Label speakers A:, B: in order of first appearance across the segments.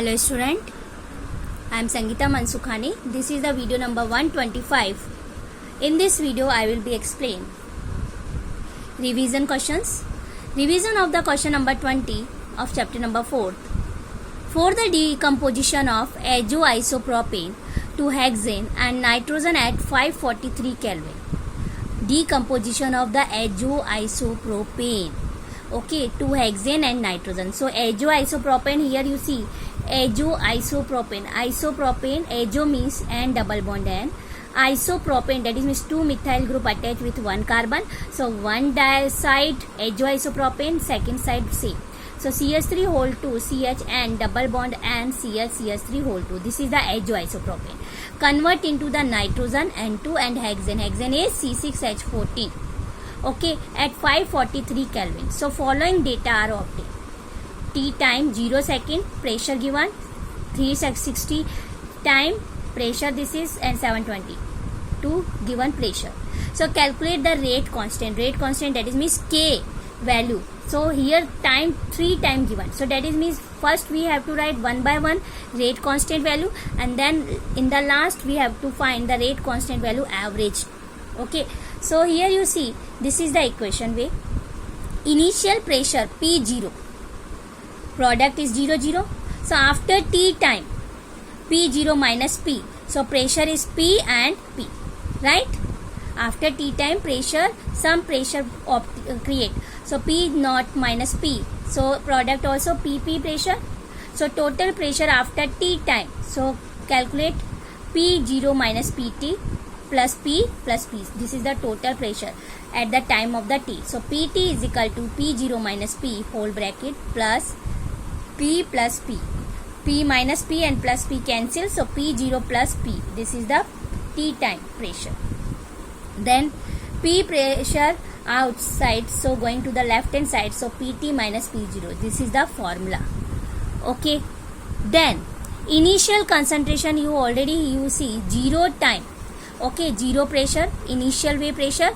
A: Hello student, I am Sangeeta Mansukhani. This is the video number 125. In this video I will be explain revision questions. Revision of the question number 20 of chapter number 4. For the decomposition of azoisopropane to hexane and nitrogen at 543 Kelvin. Decomposition of the azoisopropane, okay, to hexane and nitrogen. So azoisopropane, here you see azoisopropane. Isopropane, azo means and double bond, and isopropane, that is means two methyl group attached with one carbon. So one side azoisopropane, second side same. So CH3 whole 2 CH and double bond and CH3 whole 2. This is the azoisopropane. Convert into the nitrogen N2 and hexane. Hexane is C6H14. Okay, at 543 Kelvin. So following data are obtained. T time 0 second, pressure given 360 time, pressure this is, and 720 to given pressure. So calculate the rate constant. Rate constant, that is means K value. So here time 3 time given. So that is means first we have to write one by one rate constant value, and then in the last we have to find the rate constant value average. Okay, so here you see this is the equation way. Initial pressure P0, product is 0 0. So after T time P0 minus P, so pressure is P and P, right? After T time pressure, some pressure create. So P naught minus P, so product also PP pressure. So total pressure after T time, so calculate P0 minus PT plus P plus P. This is the total pressure at the time of the T. So PT is equal to P0 minus P whole bracket plus P plus P. P minus P and plus P cancel, so P0 plus P. This is the T time pressure. Then P pressure outside, so going to the left hand side, so PT minus P0. This is the formula. Okay, then initial concentration you see 0 time. Okay, 0 pressure, initial way pressure.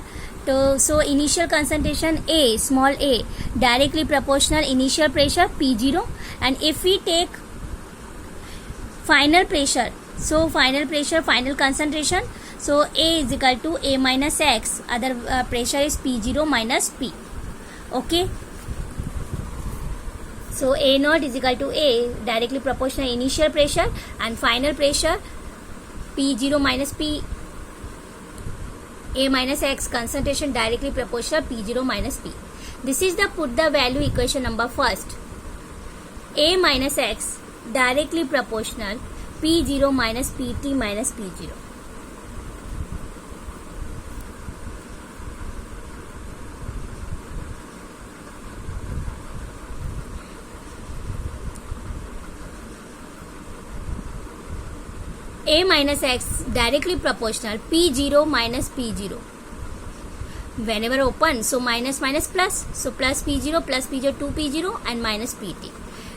A: So initial concentration A, small a, directly proportional initial pressure P0. And if we take final pressure, so final pressure, final concentration, so A is equal to A minus X, other pressure is P0 minus P. Okay, so A naught is equal to A, directly proportional initial pressure, and final pressure P0 minus P, A minus X, concentration directly proportional P0 minus P. This is the put the value equation number first. A minus X directly proportional P0 minus PT minus P0. A minus X directly proportional P0 minus P0. Whenever open, so minus minus plus, so plus P0 plus P0 2 P0 and minus PT.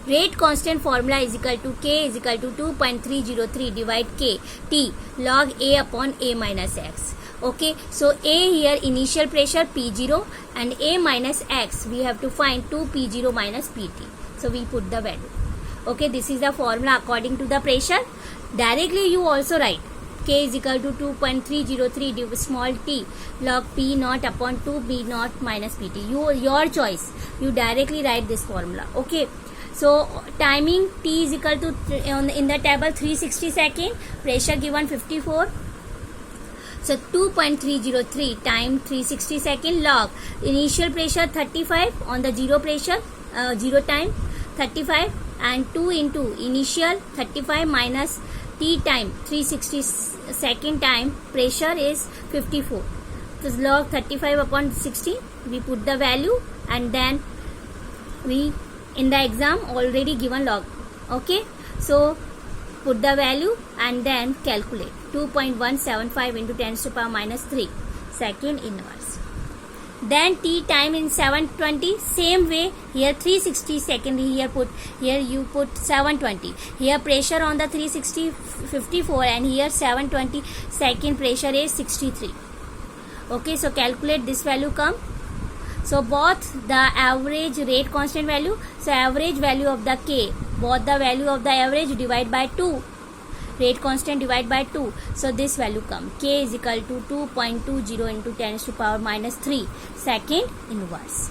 A: Rate constant formula is equal to K is equal to 2.303 divide K T log A upon A minus X. Okay, so A here initial pressure P0 and A minus X we have to find 2 P0 minus PT. So we put the value. Okay, this is the formula according to the pressure. Directly you also write K is equal to 2.303 small t log P naught upon 2 B naught minus PT. Your choice. You directly write this formula. Okay. So timing T is equal to in the table 360 second, pressure given 54. So 2.303 time 360 second log initial pressure 35 on the 0 pressure 0 time 35 and 2 into initial 35 minus T time 360 second time pressure is 54. So log 35 upon 60 we put the value, and then we in the exam already given log. Okay, so put the value and then calculate 2.175 into 10 to the power minus 3 second inverse. Then T time in 720, same way here 360 second, here you put 720. Here pressure on the 360 54 and here 720 second pressure is 63. Okay, so calculate this value come. So both the average rate constant value, so average value of the K both the value of the average divide by 2, rate constant divide by 2, so this value come k is equal to 2.20 into 10 to the power minus 3 second inverse.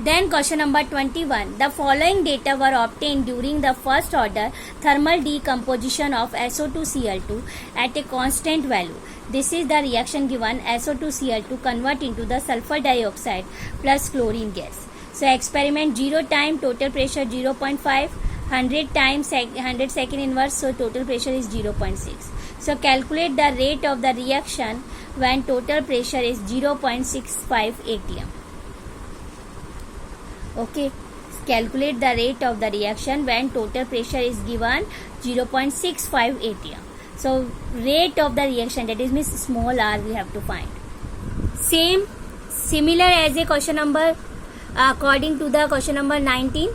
A: Then question number 21. The following data were obtained during the first order thermal decomposition of SO2Cl2 at a constant value. This is the reaction given. SO2Cl2 convert into the sulfur dioxide plus chlorine gas. So experiment 0 time, total pressure 0.5, 100 times 100 second inverse, so total pressure is 0.6. So calculate the rate of the reaction when total pressure is 0.65 atm. Okay, calculate the rate of the reaction when total pressure is given 0.65 atm. So rate of the reaction, that is means small r, we have to find. Similar as a question number according to the question number 20.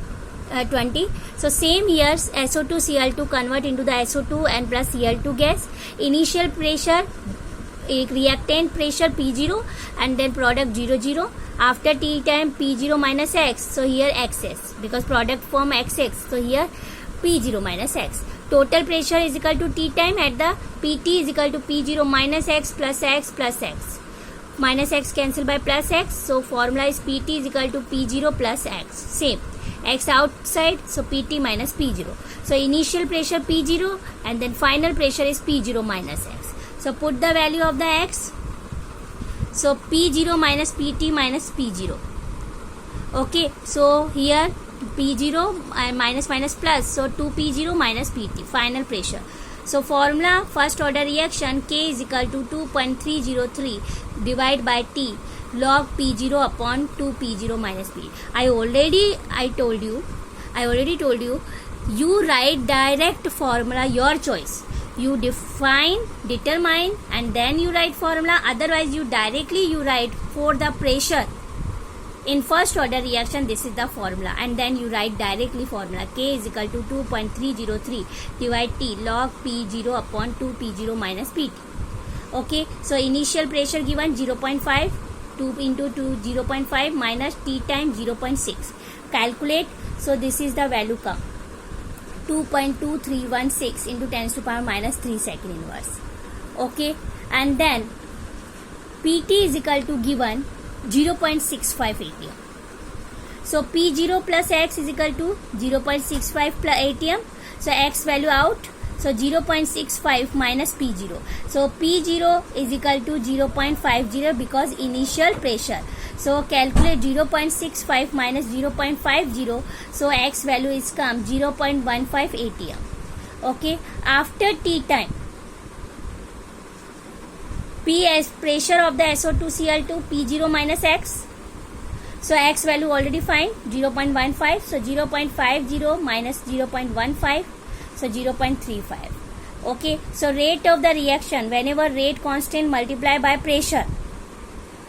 A: So same here, SO2Cl2 convert into the SO2 and plus Cl2 gas. Initial pressure, reactant pressure P0 and then product 0. After T time P0 minus X, so here XS, because product form XX, so here P0 minus X. Total pressure is equal to T time at the PT is equal to P0 minus X plus X plus X. Minus X cancel by plus X, so formula is PT is equal to P0 plus X. Same. X outside, so PT minus P0. So initial pressure P0 and then final pressure is P0 minus X. So put the value of the X. So P0 minus PT minus P0. Okay, so here P0 minus plus, so 2P0 minus PT, final pressure. So formula first order reaction K is equal to 2.303 divided by T log P0 upon 2P0 minus P. I already told you, you write direct formula, your choice. You define, determine and then you write formula. Otherwise you directly write for the pressure. In first order reaction, this is the formula and then you write directly formula. K is equal to 2.303 divide T log P0 upon 2P0 minus PT. Okay, so initial pressure given 0.5, 2 into 2 0.5 minus T times 0.6. Calculate, so this is the value come. 2.2316 into 10 to the power minus 3 second inverse. Okay, and then PT is equal to given 0.65 atm. So P0 plus X is equal to 0.65 plus atm. So X value out. So 0.65 minus P0. So P0 is equal to 0.50 because initial pressure. So calculate 0.65 minus 0.50. So X value is come 0.15 atm. Okay. After T time, P as pressure of the SO2Cl2 P0 minus X. So X value already find 0.15. So 0.50 minus 0.15. So 0.35. Okay. So rate of the reaction, whenever rate constant multiply by pressure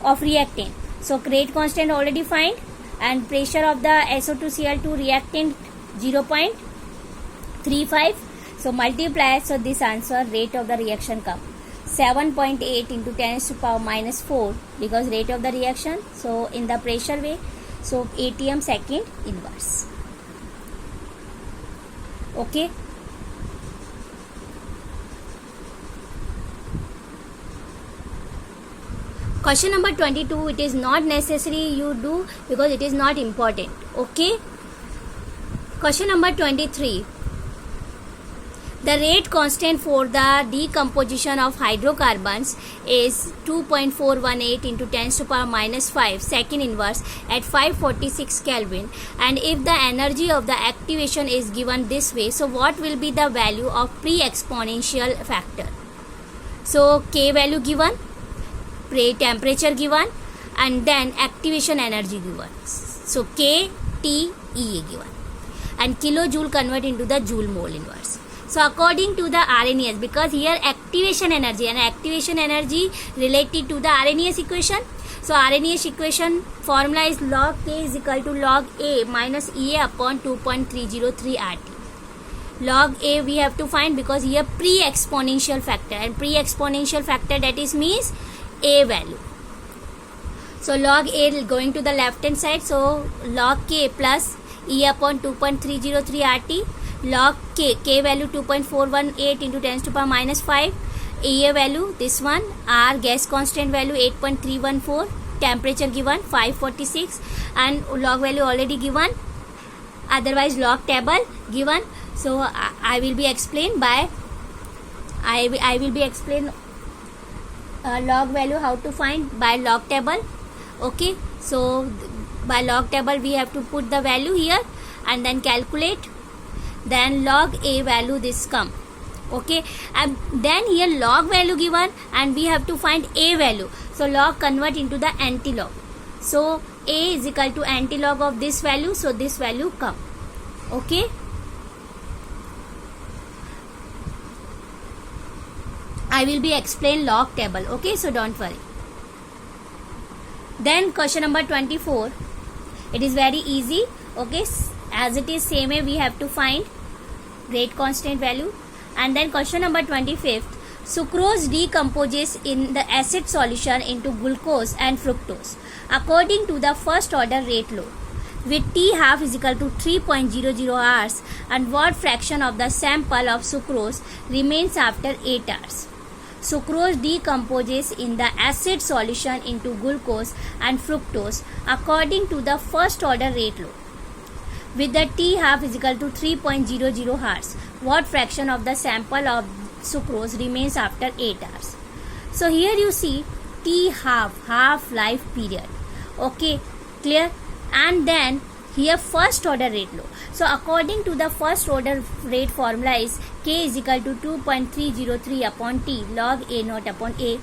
A: of reactant. So rate constant already find and pressure of the SO2Cl2 reactant 0.35. So multiply. So this answer rate of the reaction come 7.8 into 10 to the power minus 4 because rate of the reaction. So in the pressure way, so atm second inverse. Okay. Question number 22, it is not necessary you do because it is not important. Okay. Question number 23. The rate constant for the decomposition of hydrocarbons is 2.418 into 10 to the power minus 5 second inverse at 546 Kelvin. And if the energy of the activation is given this way, so what will be the value of pre-exponential factor? So K value given, temperature given and then activation energy given. So K, T, E given and kilojoule convert into the joule mole inverse. So according to the RNES, because here activation energy and activation energy related to the RNES equation. So RNES equation formula is log K is equal to log A minus EA upon 2.303 RT. Log A we have to find because here pre-exponential factor and pre-exponential factor, that is means A value. So log A going to the left hand side, so log K plus E upon 2.303 RT, log K value 2.418 into 10 to the power minus 5, A value this one, R gas constant value 8.314, temperature given 546, and log value already given, otherwise log table given. So I will be explained by I will be explain log value how to find by log table. Okay, so by log table we have to put the value here and then calculate, then log A value this come. Okay, and then here log value given and we have to find A value, so log convert into the antilog, so A is equal to antilog of this value, so this value come. Okay, I will be explain log table. Okay, so don't worry. Then question number 24, it is very easy. Okay, as it is same way we have to find rate constant value. And then question number 25th, sucrose decomposes in the acid solution into glucose and fructose according to the first order rate law, with T half is equal to 3.00 hours, and what fraction of the sample of sucrose remains after 8 hours. Sucrose decomposes in the acid solution into glucose and fructose according to the first order rate law, with the T half is equal to 3.00 hours. What fraction of the sample of sucrose remains after 8 hours? So here you see T half life period. Okay, clear? And then here first order rate law. So according to the first order rate formula is K is equal to 2.303 upon T log A naught upon A.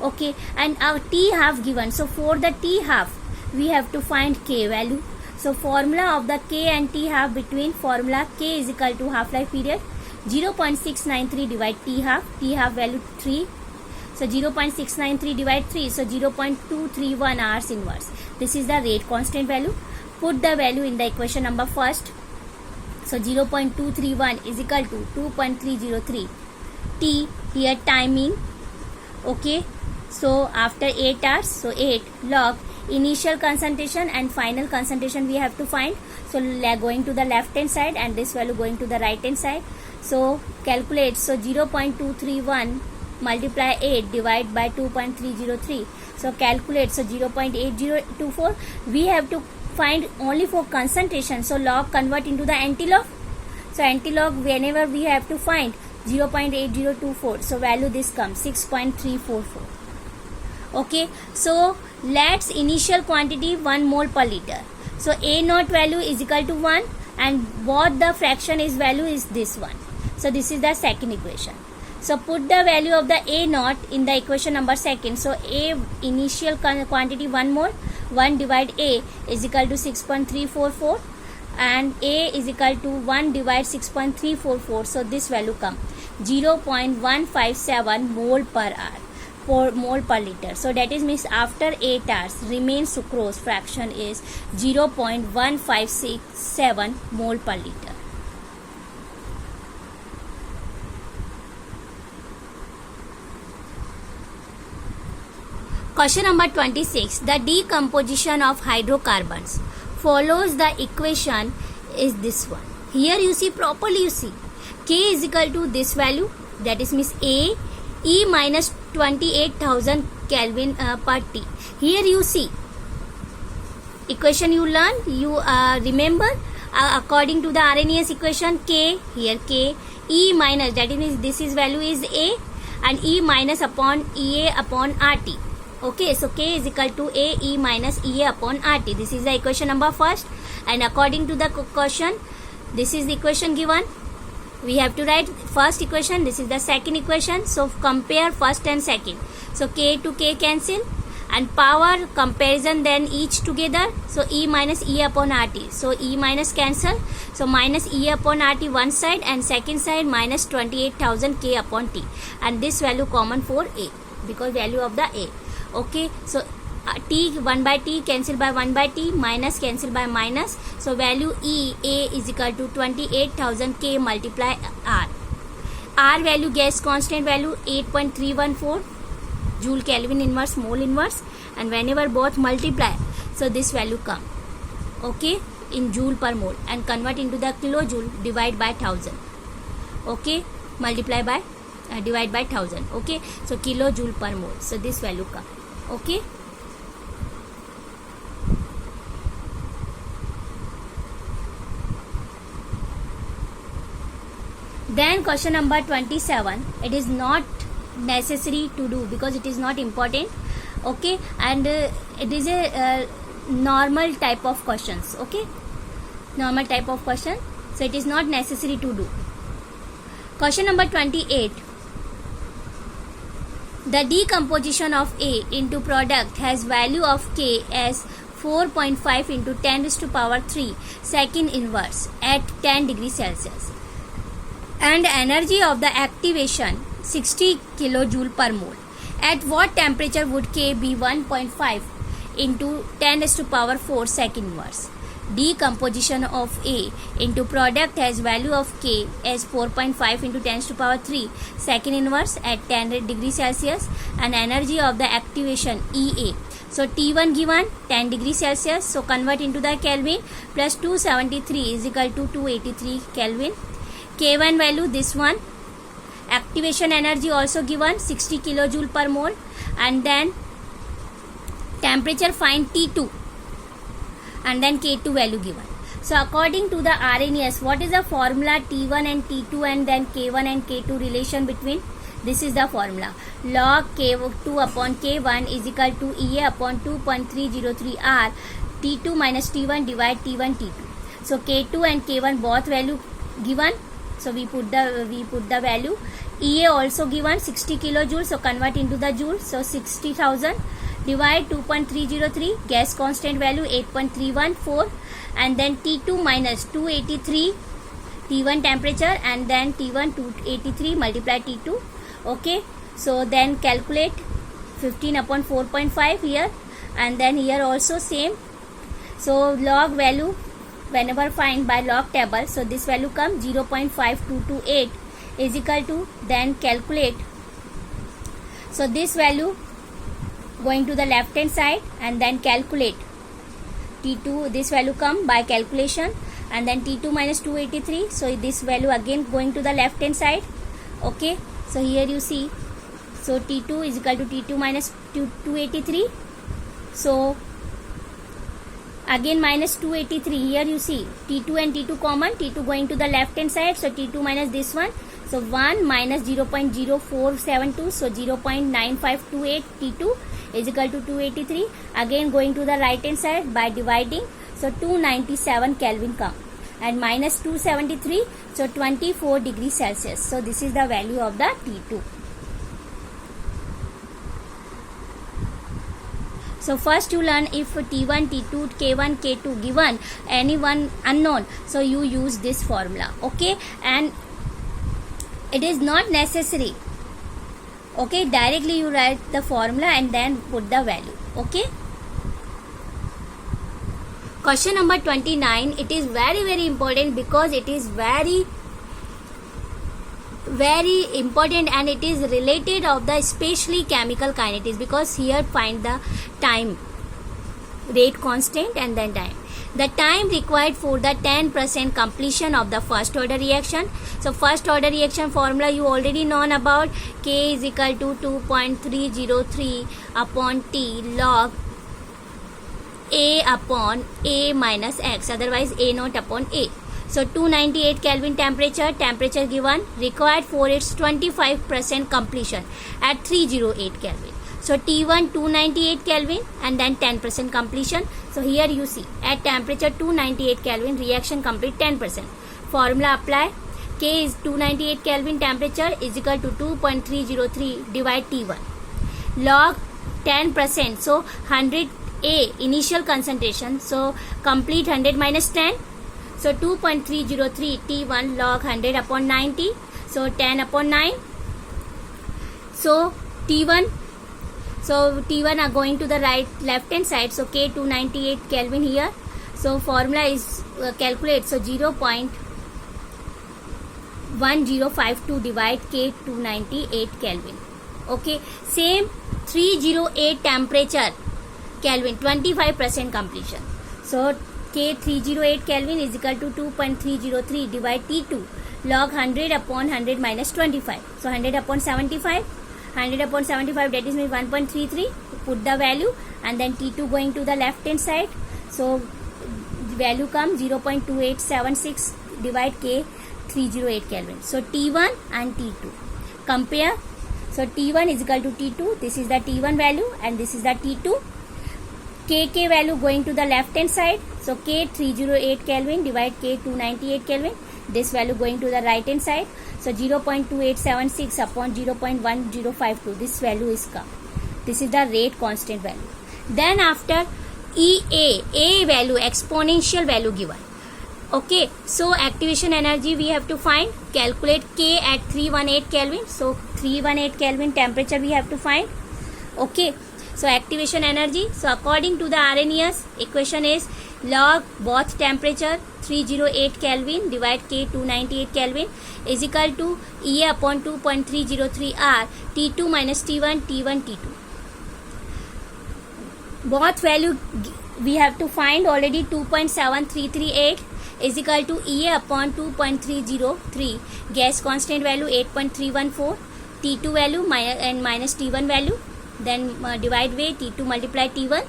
A: Okay, and our T half given. So for the T half we have to find K value. So formula of the K and T half between formula K is equal to half life period 0.693 divide T half value 3. So 0.693 divide 3, so 0.231 hours inverse. This is the rate constant value. Put the value in the equation number first. So 0.231 is equal to 2.303. T here timing. Okay, so after 8 hours, so 8 log initial concentration and final concentration we have to find. So going to the left hand side and this value going to the right hand side. So calculate, so 0.231 multiply 8 divide by 2.303. So calculate, so 0.8024. We have to find only for concentration, so log convert into the antilog. So antilog whenever we have to find 0.8024, so value this comes 6.344. Okay, so let's initial quantity 1 mole per liter. So A naught value is equal to 1 and what the fraction is value is this one. So this is the second equation. So put the value of the A naught in the equation number second. So A initial quantity 1 mole, 1 divide A is equal to 6.344 and A is equal to 1 divide 6.344. So this value come 0.157 mole per hour. Mole per liter. So that is means after 8 hours remain sucrose fraction is 0.157 mole per liter. Question number 26. The decomposition of hydrocarbons follows the equation is this one. Here you see properly, you see K is equal to this value, that is means A E minus 28,000 Kelvin per T. Here you see equation you learn, you remember according to the Arrhenius equation K, here K, E minus, that is this is value is A and E minus upon EA upon RT. Okay, so K is equal to A E minus EA upon RT. This is the equation number first, and according to the question, this is the equation given. We have to write first equation, this is the second equation. So compare first and second. So K to K cancel and power comparison then each together. So E minus E upon RT. So E minus cancel. So minus E upon RT one side and second side minus 28,000 K upon T. And this value common for A because value of the A. Okay, so T 1 by T cancel by 1 by T, minus cancel by minus. So value E A is equal to 28,000 K multiply R. R value gas constant value 8.314 joule Kelvin inverse mole inverse, and whenever both multiply, so this value come, okay, in joule per mole, and convert into the kilojoule, divide by 1000, okay, multiply by divide by 1000, okay, so kilojoule per mole, so this value come, okay. Then question number 27, it is not necessary to do because it is not important, okay, and it is a normal type of questions, okay, normal type of question, so it is not necessary to do. Question number 28, the decomposition of A into product has value of K as 4.5 into 10 raised to power 3 second inverse at 10 degrees Celsius, and energy of the activation 60 kilojoule per mole. At what temperature would K be 1.5 into 10 raised to power 4 second inverse? Decomposition of A into product has value of K as 4.5 into 10 raised to power 3 second inverse at 10 degrees Celsius, and energy of the activation EA. So T1 given 10 degrees Celsius, so convert into the Kelvin, plus 273 is equal to 283 Kelvin. K1 value this one, activation energy also given 60 kilojoule per mole, and then temperature find T2, and then K2 value given. So according to the RNES, what is the formula T1 and T2 and then K1 and K2 relation between? This is the formula, log K2 upon K1 is equal to EA upon 2.303 R T2 minus T1 divide T1 T2. So K2 and K1 both value given, so we put the value. EA also given 60 kilojoule, so convert into the joule, so 60,000 divide 2.303, gas constant value 8.314, and then T2 minus 283 T1 temperature, and then T1 283 multiply T2, okay. So then calculate 15 upon 4.5 here, and then here also same. So log value whenever find by log table, so this value come 0.5228 is equal to, then calculate, so this value going to the left hand side, and then calculate T2, this value come by calculation, and then T2 minus 283, so this value again going to the left hand side, okay. So here you see, so T2 is equal to T2 minus 283, so again minus 283, here you see T2 and T2 common, T2 going to the left hand side, so T2 minus this one, so 1 minus 0.0472, so 0.9528 T2 is equal to 283, again going to the right hand side by dividing, so 297 Kelvin come, and minus 273, so 24 degrees Celsius, so this is the value of the T2. So first you learn if T1, T2, K1, K2 given, any one unknown, so you use this formula, okay, and it is not necessary, okay, directly you write the formula and then put the value, okay. Question number 29, it is very important because it is very important, and it is related of the especially chemical kinetics, because here find the time, rate constant, and then time, the time required for the 10% completion of the first order reaction. So first order reaction formula you already known about, K is equal to 2.303 upon T log A upon A minus X, otherwise A naught upon A. So 298 Kelvin temperature given, required for its 25% completion at 308 Kelvin. So T1 298 Kelvin and then 10% completion. So here you see at temperature 298 Kelvin reaction complete 10%. Formula apply, K is 298 Kelvin temperature is equal to 2.303 divide T1 log 10%, so 100 A initial concentration, so complete 100 minus 10, so 2.303 T1 log 100 upon 90, so 10 upon 9, so T1 are going to the left hand side, so K 298 Kelvin here, so formula is calculate, so 0.1052 divide K 298 Kelvin, okay. Same 308 temperature Kelvin, 25% completion. So K 308 Kelvin is equal to 2.303 divide T2 log 100 upon 100 minus 25. So 100 upon 75, 100 upon 75, that is means 1.33. Put the value and then T2 going to the left hand side. So value comes 0.2876 divide K 308 Kelvin. So T1 and T2 compare. So T1 is equal to T2. This is the T1 value and this is the T2. KK value going to the left hand side. So K 308 Kelvin divide K 298 Kelvin. This value going to the right hand side. So 0.2876 upon 0.1052. This value is come. This is the rate constant value. Then after EA, A value, exponential value given. Okay, so activation energy we have to find. Calculate K at 318 Kelvin. So 318 Kelvin temperature we have to find. Okay, so activation energy. So according to the Arrhenius equation is log both temperature 308 Kelvin divide K 298 Kelvin is equal to EA upon 2.303 R T2 minus T1 T1 T2. Both value we have to find already. 2.7338 is equal to EA upon 2.303 gas constant value 8.314 T2 value and minus T1 value, then divide by T2 multiply T1.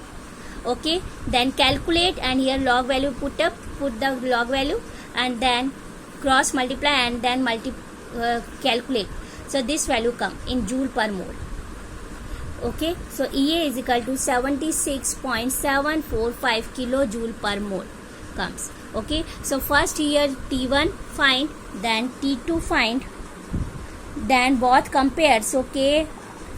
A: Okay, then calculate and here log value put the log value and then cross multiply and then calculate. So this value come in joule per mole. Okay, so EA is equal to 76.745 kilojoule per mole comes. Okay, so first here T1 find, then T2 find, then both compare. So K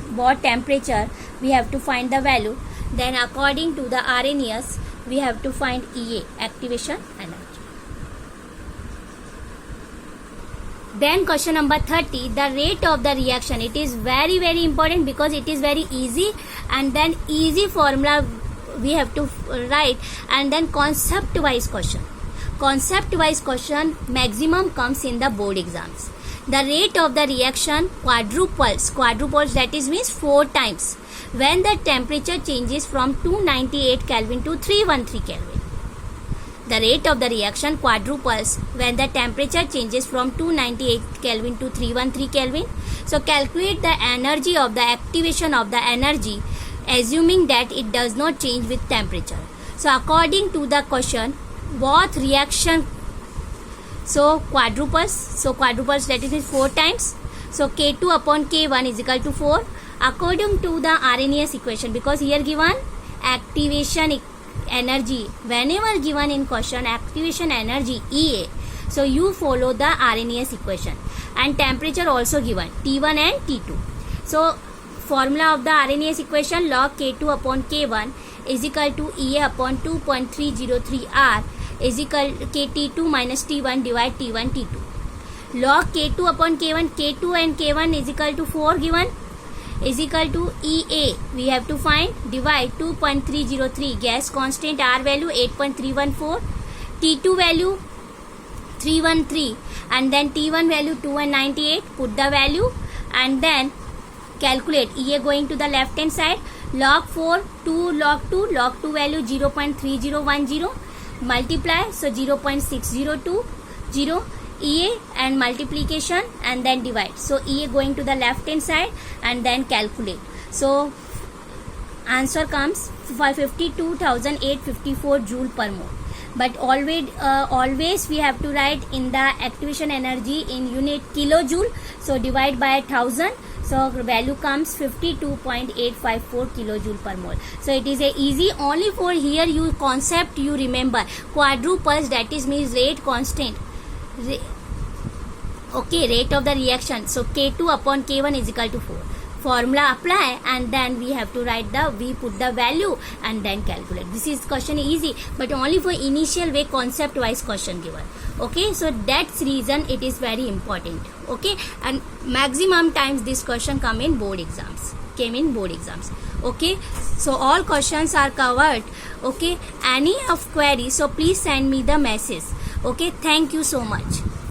A: both temperature we have to find the value. Then according to the Arrhenius we have to find EA, activation energy. Then question number 30, the rate of the reaction. It is very important because it is very easy, and then easy formula we have to write, and then concept wise question. Concept wise question maximum comes in the board exams. The rate of the reaction quadruples, that is means 4 times when the temperature changes from 298 Kelvin to 313 Kelvin. The rate of the reaction quadruples when the temperature changes from 298 Kelvin to 313 Kelvin. So calculate the energy of the activation of the energy assuming that it does not change with temperature. So according to the question, both reaction, so quadruples that is 4 times. So K2 upon K1 is equal to 4 according to the Arrhenius equation, because here given activation energy, whenever given in question activation energy EA, so you follow the Arrhenius equation, and temperature also given T1 and T2. So formula of the Arrhenius equation, log K2 upon K1 is equal to EA upon 2.303 R is equal to KT2 minus T1 divide T1 T2. Log K2 upon K1, K2 and K1 is equal to 4 given, is equal to EA we have to find, divide 2.303 gas constant R value 8.314, T2 value 313, and then T1 value 298. Put the value and then calculate. EA going to the left hand side, log 4 2 log 2 value 0.3010 multiply, so 0.6020 EA and multiplication and then divide. So EA going to the left hand side and then calculate. So answer comes 52,854 joule per mole. But always we have to write in the activation energy in unit kilojoule. So divide by 1000. So value comes 52.854 kilojoule per mole. So it is a easy, only for here you concept you remember quadruples, that is means rate constant. Okay, rate of the reaction. So K2 upon K1 is equal to 4. Formula apply and then we have to write we put the value and then calculate. This is question easy, but only for initial way concept wise question given. Okay, so that's reason it is very important. Okay, and maximum times this question came in board exams. Okay, so all questions are covered. Okay, any of query, so please send me the message. Okay, thank you so much.